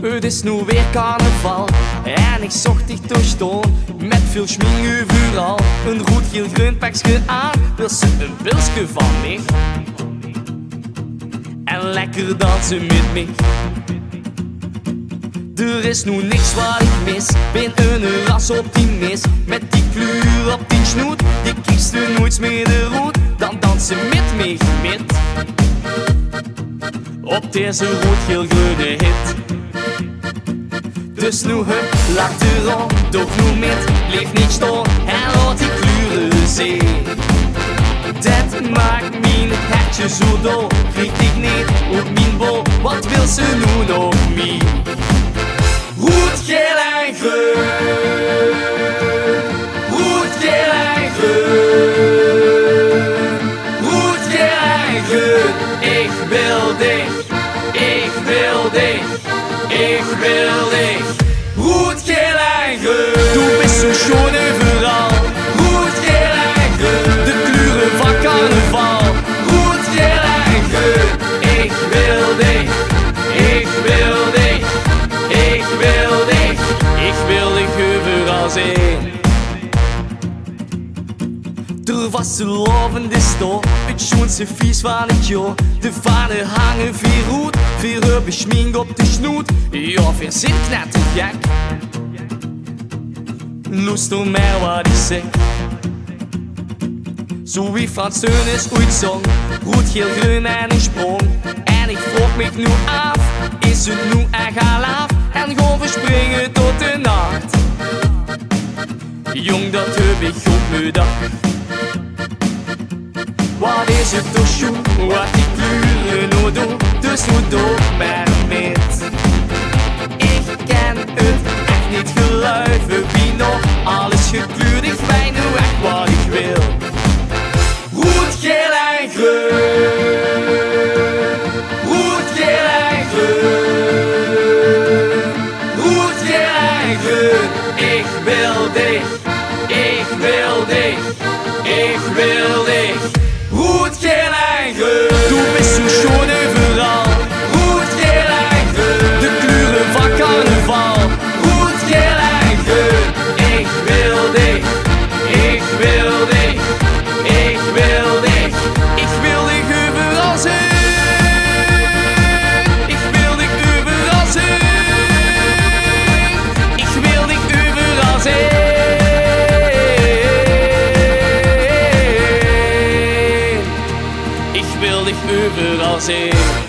Het is nu weer carnaval en ik zocht dich door stoon. Met veel schmink overal, een rood-geel-groen pakje aan. Wil ze een pilsje van mij en lekker dansen met mij. Er is nu niks wat ik mis, ben een rasoptimist. Met die kleur op die snoet, die kiest er nooit meer de roet. Dan dansen met mij met op deze rood-geel-groene hit. Dus nu hup, laat de rond, toch nu met, blijf niet staan en laat die kleuren zien. Dat maakt mijn hartje zo dol, krieg ik niet op mijn bol, wat wil ze nu nog meer? Rood, geel en groen, rood, geel en groen, rood, geel en groen. Ik wil dich, ik wil dich, ik wil dich. Rood, geel en groen, du bist zo schoon overal. Rood, geel en groen, de kleuren van carnaval. Rood, geel en groen, ik wil dich, ik wil dich, ik wil dich, ik wil dich overal zien. Er was een lovende stad, het schoonste vies van het jaar. De vader hangen vier roet, vier beschmink op de snoet. Ja, vier zit knettergek. Luister maar wat ik zeg. Zo wie Frans Steuners ooit zong, rood, geel, groen en een sprong. En ik vroeg me nu af, is het nu echt al af? En gaan we springen tot de nacht. Jong, dat heb ik op me dag. Wat is het toch schoon, wat die kleuren nou doen, dus nu doe maar met. Ik ken het echt niet geluiden, wie nog alles gekleurd, ik weet nu echt wat ik wil. Rood, geel en groen, rood, geel en groen, rood, geel en groen. Ik wil dich, ik wil dich, ik wil dich. Rood, geel en groen, du bist zo schoon overal. Rood, geel en groen, de kleuren van carnaval. Rood, geel en groen, ik wil dich, ik wil dich, ik wil dich. Ik wil dich overal zien, ik wil dich overal zien, ik wil dich overal zien. Ik wil dich overal zien.